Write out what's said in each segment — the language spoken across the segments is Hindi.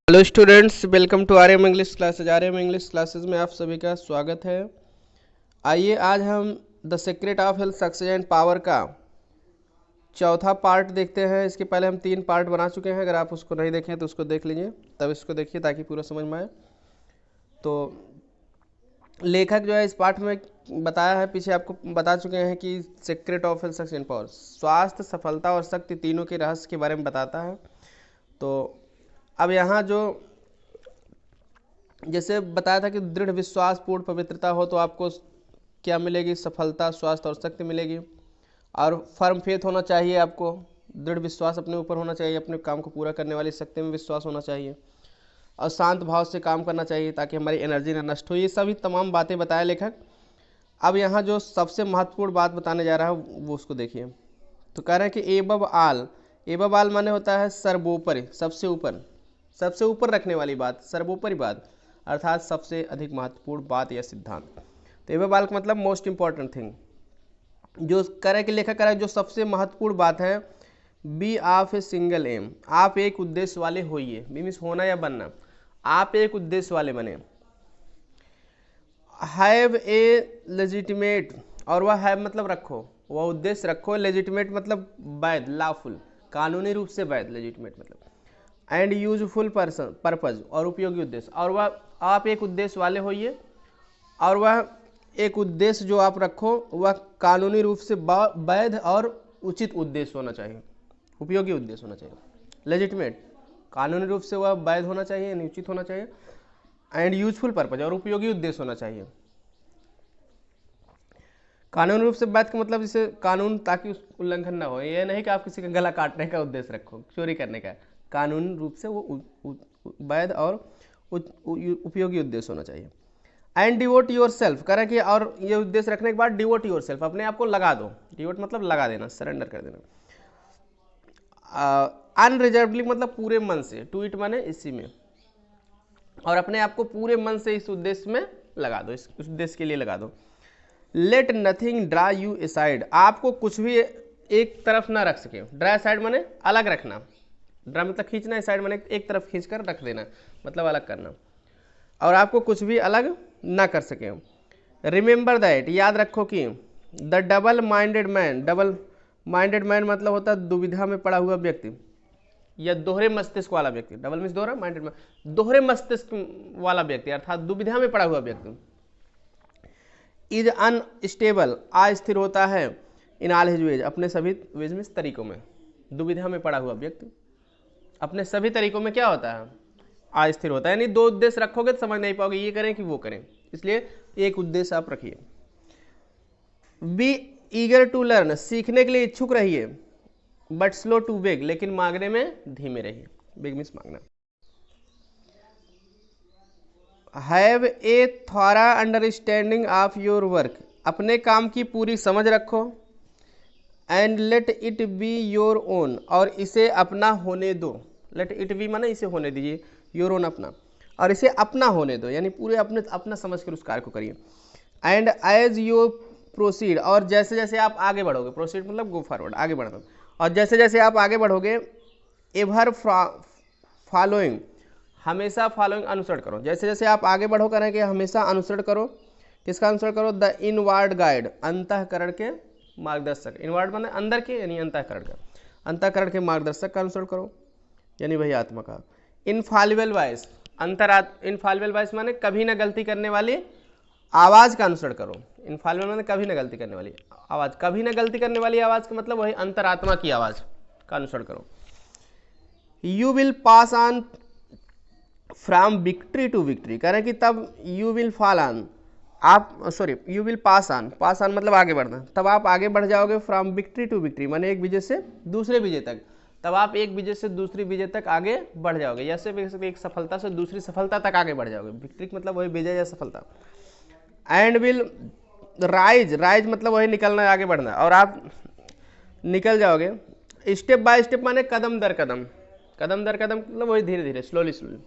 Hello students, welcome to RM English classes. RM English classes में आप सभी का स्वागत है। आइए आज हम the secret of health success and power का चौथा पार्ट देखते हैं। इसके पहले हम 3 पार्ट बना चुके हैं। अगर आप उसको नहीं देखें तो उसको देख लीजिए, तब इसको देखिए ताकि पूरा समझ में आए। तो लेखक जो है इस पाठ में बताया है, पीछे आपको बता चुके हैं कि secret of health success and power स्वास्थ्य, सफलता और शक्ति तीनों के रहस्य के बारे में बताता है। तो अब यहाँ जो जैसे बताया था कि दृढ़ विश्वास, पूर्ण पवित्रता हो तो आपको क्या मिलेगी? सफलता, स्वास्थ्य और शक्ति मिलेगी। और फर्म फेथ होना चाहिए, आपको दृढ़ विश्वास अपने ऊपर होना चाहिए, अपने काम को पूरा करने वाली शक्ति में विश्वास होना चाहिए, और शांत भाव से काम करना चाहिए ताकि हमारी एनर्जी ना नष्ट हो। ये सभी तमाम बातें बताया लेखक। अब यहाँ जो सबसे महत्वपूर्ण बात बताने जा रहा है वो उसको देखिए। तो कह रहे हैं कि एबव आल, एबव आल माने होता है सर्वोपरि, सबसे ऊपर, सबसे ऊपर रखने वाली बात, सर्वोपरि बात, अर्थात सबसे अधिक महत्वपूर्ण बात या सिद्धांत। तो एबव आल का मतलब मोस्ट इंपॉर्टेंट थिंग। जो कह रहे कि लेखक कह रहा है जो सबसे महत्वपूर्ण बात है, be of a single aim, आप एक उद्देश्य वाले होइए। बी मीन्स होना या बनना, आप एक उद्देश्य वाले बने। हैव ए लेजिटिमेट, और वह हैव मतलब रखो, वह उद्देश्य रखो। लेजिटिमेट मतलब वैध, लॉफुल, कानूनी रूप से वैध, लेजिटिमेट मतलब। एंड यूजफुल पर्पज, और उपयोगी उद्देश्य। और वह आप एक उद्देश्य वाले होइए, और वह एक उद्देश्य जो आप रखो वह कानूनी रूप से वैध और उचित उद्देश्य होना चाहिए, उपयोगी उद्देश्य होना चाहिए। लेजिटिमेट, कानूनी रूप से वह वैध होना चाहिए, उचित होना चाहिए। एंड यूजफुल पर्पज, और उपयोगी उद्देश्य होना चाहिए। कानूनी रूप से वैध का मतलब इसे कानून, ताकि उस उल्लंघन ना हो। ये नहीं कि आप किसी का गला काटने का उद्देश्य रखो, चोरी करने का। कानूनी रूप से वो वैध और उपयोगी उद्देश्य होना चाहिए। एंड डिवोट योर सेल्फ, कह रहा है कि और ये उद्देश्य रखने के बाद डिवोट योर सेल्फ, अपने आप को लगा दो। डिवोट मतलब लगा देना, सरेंडर कर देना। अनरिजर्वली मतलब पूरे मन से, टू इट माने इसी में, और अपने आप को पूरे मन से इस उद्देश्य में लगा दो, इस उद्देश्य के लिए लगा दो। Let nothing draw you aside, आपको कुछ भी एक तरफ ना रख सके। ड्रा साइड माने अलग रखना, ड्रा मतलब खींचना, साइड माने एक तरफ खींच कर रख देना, मतलब अलग करना, और आपको कुछ भी अलग ना कर सके। रिमेंबर दैट, याद रखो कि the double minded man, double minded man मतलब होता है दुविधा में पड़ा हुआ व्यक्ति या दोहरे मस्तिष्क वाला व्यक्ति। डबल मीन्स दोहरा, माइंडेड मैन दोहरे मस्तिष्क वाला व्यक्ति, अर्थात दुविधा में पड़ा हुआ व्यक्ति। इज अनस्टेबल, अस्थिर होता है। इन ऑल हिज वेज, अपने सभी वेज में, तरीकों में। दुविधा में पड़ा हुआ व्यक्ति अपने सभी तरीकों में क्या होता है? अस्थिर होता है। यानी दो उद्देश्य रखोगे तो समझ नहीं पाओगे, ये करें कि वो करें, इसलिए एक उद्देश्य आप रखिए। बी ईगर टू लर्न, सीखने के लिए इच्छुक रहिए। बट स्लो टू बेग, लेकिन मांगने में धीमे रहिए। बेग मीन्स मांगना। Have a thorough understanding of your work, अपने काम की पूरी समझ रखो। And let it be your own, और इसे अपना होने दो। लेट इट बी माने इसे होने दीजिए, योर ओन अपना, और इसे अपना होने दो, यानी पूरे अपने अपना समझ कर उस कार्य को करिए। एंड एज यू प्रोसीड, और जैसे जैसे आप आगे बढ़ोगे, प्रोसीड मतलब गो फॉरवर्ड, आगे बढ़ना, और जैसे जैसे आप आगे बढ़ोगे, एवर फॉलोइंग, हमेशा फॉलोइंग अनुसरण करो। जैसे जैसे आप आगे बढ़ो करें कि हमेशा अनुसरण करो। किसका अनुसरण करो? द इनवर्ड गाइड, अंतःकरण के मार्गदर्शक। इनवर्ड माने अंदर के, यानी अंतःकरण का, अंतःकरण के मार्गदर्शक का अनुसरण करो, यानी वही आत्मा का। इनफॉलिबल वॉइस, इनफॉलिबल वॉइस माने कभी ना गलती करने वाली आवाज का अनुसरण करो। इनफॉलिबल माने कभी ना गलती करने वाली आवाज, कभी ना गलती करने वाली आवाज का मतलब वही अंतरात्मा की आवाज का अनुसरण करो। You will pass on from victory to victory, कह रहे हैं कि तब यू विल फॉल ऑन, आप you will pass on, pass on मतलब आगे बढ़ना, तब आप आगे बढ़ जाओगे। फ्रॉम विक्ट्री टू विक्ट्री माने एक विजय से दूसरे विजय तक, तब आप एक विजय से दूसरी विजय तक आगे बढ़ जाओगे, या सिर्फ एक सफलता से दूसरी सफलता तक आगे बढ़ जाओगे। विक्ट्री मतलब वही विजय या सफलता। एंड विल राइज, राइज मतलब वही निकलना, आगे बढ़ना, और आप निकल जाओगे। स्टेप बाय स्टेप माने कदम दर कदम, कदम दर कदम मतलब वही धीरे धीरे, स्लोली स्लोली,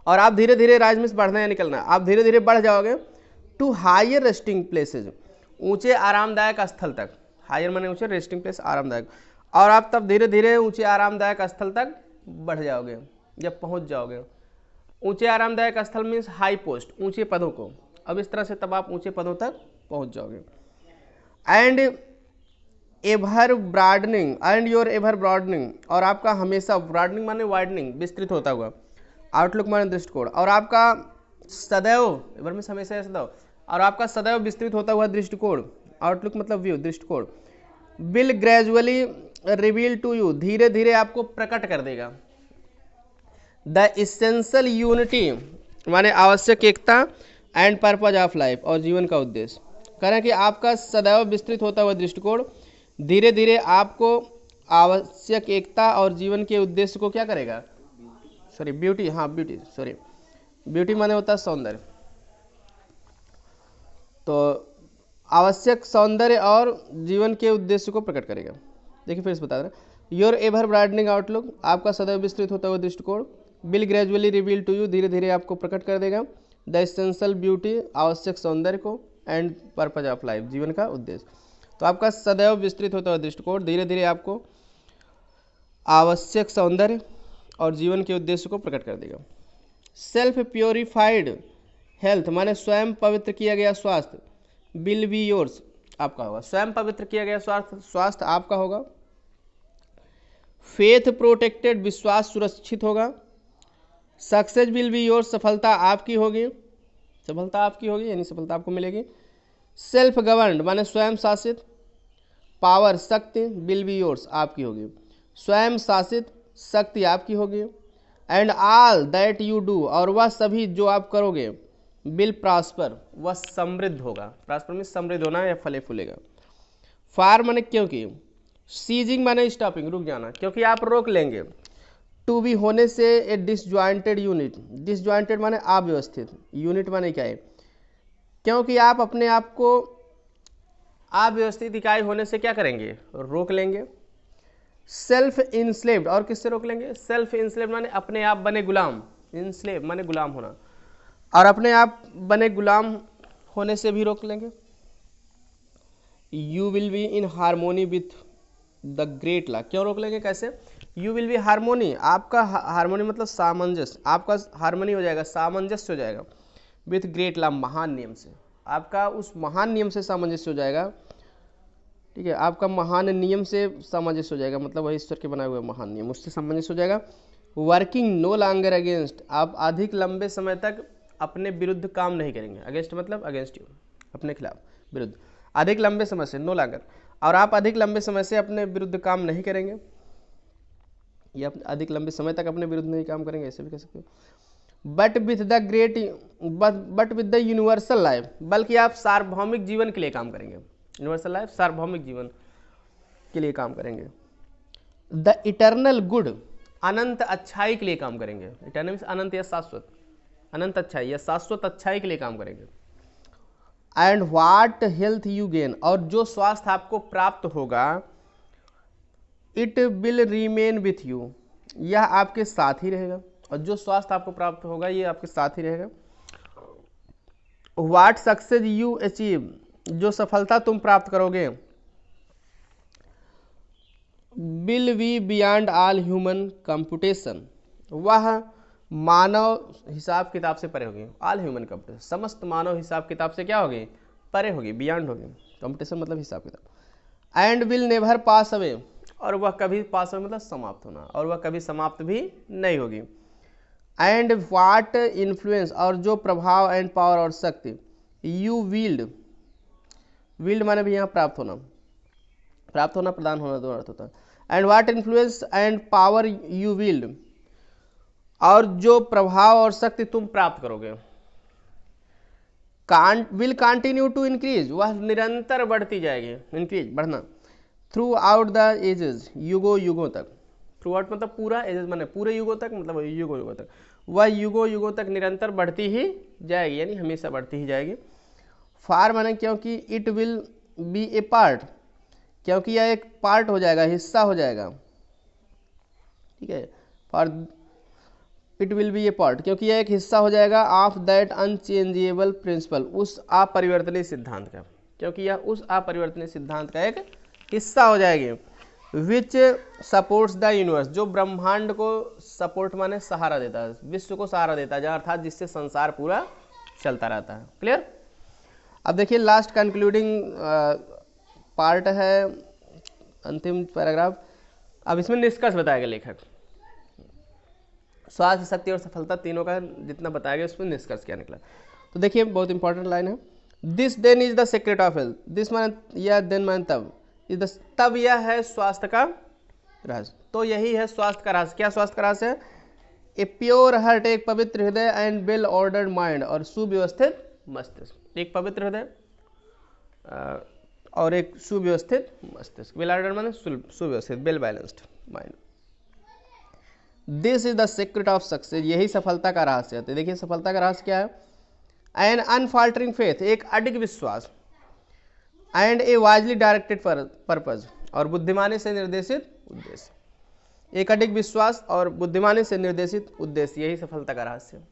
और आप धीरे धीरे राइज में बढ़ना या निकलना, आप धीरे धीरे बढ़ जाओगे। टू हायर रेस्टिंग प्लेसेज, ऊंचे आरामदायक स्थल तक। हायर माने ऊंचे, रेस्टिंग प्लेस आरामदायक, और आप तब धीरे धीरे ऊंचे आरामदायक स्थल तक बढ़ जाओगे। जब पहुंच जाओगे। ऊंचे आरामदायक स्थल मीन्स हाई पोस्ट, ऊंचे पदों को। अब इस तरह से तब आप ऊंचे पदों तक पहुंच जाओगे। And ever broadening, and your ever broadening, और आपका हमेशा, ब्रॉडनिंग माने वाइडनिंग, विस्तृत होता हुआ, आउटलुक माने दृष्टिकोण, और आपका सदैव, एवर में हमेशा या सदैव, और आपका सदैव विस्तृत होता हुआ दृष्टिकोण, आउटलुक मतलब व्यू, दृष्टिकोण, will gradually reveal to you, धीरे धीरे आपको प्रकट कर देगा। द इसेंशियल यूनिटी माने आवश्यक एकता, एंड पर्पज ऑफ लाइफ, और जीवन का उद्देश्य। कह रहे हैं कि आपका सदैव विस्तृत होता हुआ दृष्टिकोण धीरे धीरे आपको आवश्यक एकता और जीवन के उद्देश्य को क्या करेगा, सॉरी ब्यूटी, हाँ ब्यूटी, सॉरी ब्यूटी माने होता है सौंदर्य, तो आवश्यक सौंदर्य और जीवन के उद्देश्य को प्रकट करेगा। देखिए फिर से बता रहे हैं, योर एवर ब्राइडनिंग आउटलुक, आपका सदैव विस्तृत होता हुआ दृष्टिकोण, will gradually reveal to you, धीरे धीरे आपको प्रकट कर देगा, द एसेंशियल ब्यूटी, आवश्यक सौंदर्य को, एंड पर्पज ऑफ लाइफ, जीवन का उद्देश्य। तो आपका सदैव विस्तृत होता हुआ दृष्टिकोण धीरे धीरे आपको आवश्यक सौंदर्य और जीवन के उद्देश्य को प्रकट कर देगा। सेल्फ प्योरीफाइड हेल्थ माने स्वयं पवित्र किया गया स्वास्थ्य, विल बी योर्स, आपका होगा, स्वयं पवित्र किया गया स्वास्थ्य आपका होगा। फेथ प्रोटेक्टेड, विश्वास सुरक्षित होगा। सक्सेस विल बी योर्स, सफलता आपकी होगी, सफलता आपकी होगी यानी सफलता आपको मिलेगी। सेल्फ गवर्नड माने स्वयं शासित, पावर शक्ति, विल बी योर्स आपकी होगी, स्वयं शासित शक्ति आपकी होगी। And all that you do, और वह सभी जो आप करोगे, विल प्रॉस्पर, वह समृद्ध होगा, प्रॉस्पर में समृद्ध होना या फले फूलेगा। फार माने क्योंकि, सीजिंग माने स्टॉपिंग, रुक जाना, क्योंकि आप रोक लेंगे। टू बी होने से ए डिसजॉइंटेड यूनिट, डिसजॉइंटेड माने अव्यवस्थित, यूनिट माने इकाई, क्योंकि आप अपने आप को अव्यवस्थित इकाई होने से क्या करेंगे, रोक लेंगे। सेल्फ इंस्लेव्ड, और किससे रोक लेंगे, सेल्फ इंस्लेव्ड माने अपने आप बने गुलाम, इंस्लेव माने गुलाम होना, और अपने आप बने गुलाम होने से भी रोक लेंगे। You will be in harmony with the great law, क्यों रोक लेंगे, कैसे, यू विल बी हारमोनी, आपका हारमोनी मतलब सामंजस्य, आपका हारमोनी हो जाएगा, सामंजस्य हो जाएगा, विथ ग्रेट लॉ, महान नियम से, आपका उस महान नियम से सामंजस्य हो जाएगा। ठीक है, आपका महान नियम से सामंजस्य हो जाएगा, मतलब वही ईश्वर के बनाए हुए महान नियम, उससे सामंजस्य हो जाएगा। वर्किंग नो लॉन्गर अगेंस्ट, आप अधिक लंबे समय तक अपने विरुद्ध काम नहीं करेंगे, अगेंस्ट मतलब अगेंस्ट यू, अपने खिलाफ, विरुद्ध, अधिक लंबे समय से, नो लॉन्गर, और आप अधिक लंबे समय से अपने विरुद्ध काम नहीं करेंगे, या अधिक लंबे समय तक अपने विरुद्ध नहीं काम करेंगे, ऐसे भी कह सकते हो। But with the universal life, बल्कि आप सार्वभौमिक जीवन के लिए काम करेंगे, यूनिवर्सल लाइफ सार्वभौमिक जीवन के लिए काम करेंगे। द इटर्नल गुड, अनंत अच्छाई के लिए काम करेंगे, इटर्नल मीन्स अनंत या शाश्वत, अनंत अच्छाई या शाश्वत अच्छाई के लिए काम करेंगे। And what health you gain, और जो स्वास्थ्य आपको प्राप्त होगा, it will remain with you, यह आपके साथ ही रहेगा, और जो स्वास्थ्य आपको प्राप्त होगा ये आपके साथ ही रहेगा। व्हाट सक्सेस यू अचीव, जो सफलता तुम प्राप्त करोगे, will be beyond all human computation, वह मानव हिसाब किताब से परे होगी, ऑल ह्यूमन कंप्यूटेशन, समस्त मानव हिसाब किताब से क्या होगी, परे होगी, बियॉन्ड होगी, कंप्यूटेशन मतलब हिसाब किताब। And will never pass away, और वह कभी पास अवे मतलब समाप्त होना, और वह कभी समाप्त भी नहीं होगी। एंड व्हाट इन्फ्लुएंस, और जो प्रभाव, एंड पावर और शक्ति, यू विल्ड, विल्ड माने भी यहाँ प्राप्त होना, प्राप्त होना प्रदान होना दोनों अर्थ होता है। And what influence and power you wield, और जो प्रभाव और शक्ति तुम प्राप्त करोगे, विल कंटिन्यू टू इंक्रीज, वह निरंतर बढ़ती जाएगी, इंक्रीज बढ़ना, थ्रू आउट द एजेस, युगो युगों तक, थ्रू आउट मतलब पूरा, एजेस माने पूरे युगों तक, मतलब युगो युगों तक, वह युगो युगों तक निरंतर बढ़ती ही जाएगी, यानी हमेशा बढ़ती ही जाएगी। फार माने क्योंकि, it will be A part, क्योंकि यह एक पार्ट हो जाएगा, हिस्सा हो जाएगा, ठीक है, for it will be A part, क्योंकि यह एक हिस्सा हो जाएगा, ऑफ दैट अनचेंजेबल प्रिंसिपल, उस अपरिवर्तनीय सिद्धांत का, क्योंकि यह उस अपरिवर्तनीय सिद्धांत का एक हिस्सा हो जाएगी। विच सपोर्ट्स द यूनिवर्स, जो ब्रह्मांड को सपोर्ट माने सहारा देता है, विश्व को सहारा देता है, जहाँ अर्थात जिससे संसार पूरा चलता रहता है। क्लियर। अब देखिए लास्ट कंक्लूडिंग पार्ट है, अंतिम पैराग्राफ। अब इसमें निष्कर्ष बताएगा लेखक, स्वास्थ्य, शक्ति और सफलता तीनों का जितना बताया गया उसमें निष्कर्ष क्या निकला। तो देखिए बहुत इंपॉर्टेंट लाइन है, this then is the secret of health. This माने या देन माने तब, इज द, तब यह है स्वास्थ्य का रहस्य। तो यही है स्वास्थ्य का रहस्य। क्या स्वास्थ्य का रहस्य है? ए प्योर हार्ट, एक पवित्र हृदय, एंड वेल ऑर्डर्ड माइंड, और सुव्यवस्थित मस्तिष्क। एक पवित्र हृदय और एक सुव्यवस्थित मस्तिष्क। वेल ऑर्डर्ड माने सुव्यवस्थित, well balanced mind. This is the secret of success, यही सफलता का रहस्य है। तो देखिए सफलता का रहस्य क्या है? एन अनफॉल्टरिंग फेथ, एक अडिग विश्वास, and A wisely directed purpose, और बुद्धिमानी से निर्देशित उद्देश्य। एक अडिग विश्वास और बुद्धिमानी से निर्देशित उद्देश्य, यही सफलता का रहस्य है।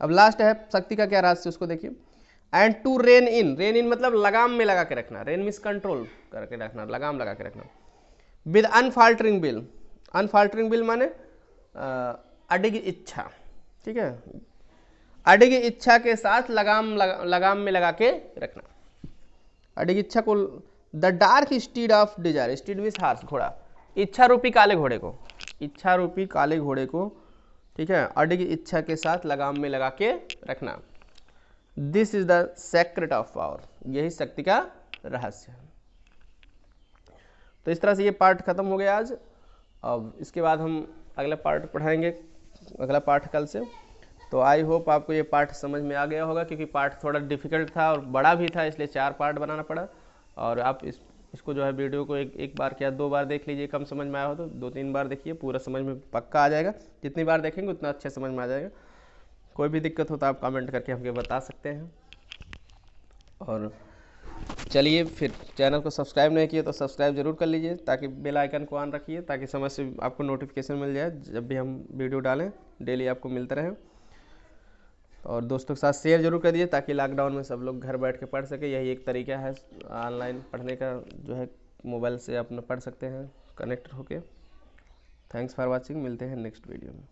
अब लास्ट है शक्ति का क्या रहस्य, उसको देखिए। And to rein in, rein in मतलब लगाम में लगा के रखना, रेन मीन्स कंट्रोल करके रखना, लगाम लगा के रखना। With unfaltering will, unfaltering will माने अडिग इच्छा, ठीक है, अडिग इच्छा के साथ लगाम में लगा के रखना, अडिग इच्छा को। The dark steed of desire, steed means horse, घोड़ा, इच्छा रूपी काले घोड़े को, इच्छा रूपी काले घोड़े को, ठीक है, अडिग इच्छा के साथ लगाम में लगा के रखना। This is the secret of power, यही शक्ति का रहस्य है। तो इस तरह से ये पार्ट खत्म हो गया आज। अब इसके बाद हम अगला पार्ट पढ़ाएंगे, अगला पार्ट कल से। तो आई होप आपको ये पार्ट समझ में आ गया होगा, क्योंकि पार्ट थोड़ा डिफिकल्ट था और बड़ा भी था, इसलिए 4 पार्ट बनाना पड़ा। और आप इसको जो है वीडियो को एक बार या 2 बार देख लीजिए, कम समझ में आया हो तो 2-3 बार देखिए, पूरा समझ में पक्का आ जाएगा। जितनी बार देखेंगे उतना अच्छे समझ में आ जाएगा। कोई भी दिक्कत हो तो आप कमेंट करके हमको बता सकते हैं। और चलिए फिर, चैनल को सब्सक्राइब नहीं किए तो सब्सक्राइब जरूर कर लीजिए, ताकि बेल आइकन को ऑन रखिए, ताकि समय से आपको नोटिफिकेशन मिल जाए जब भी हम वीडियो डालें, डेली आपको मिलते रहे। और दोस्तों के साथ शेयर जरूर कर दीजिए, ताकि लॉकडाउन में सब लोग घर बैठ के पढ़ सके। यही एक तरीका है ऑनलाइन पढ़ने का, जो है मोबाइल से अपना पढ़ सकते हैं कनेक्ट होके। थैंक्स फॉर वॉचिंग, मिलते हैं नेक्स्ट वीडियो में।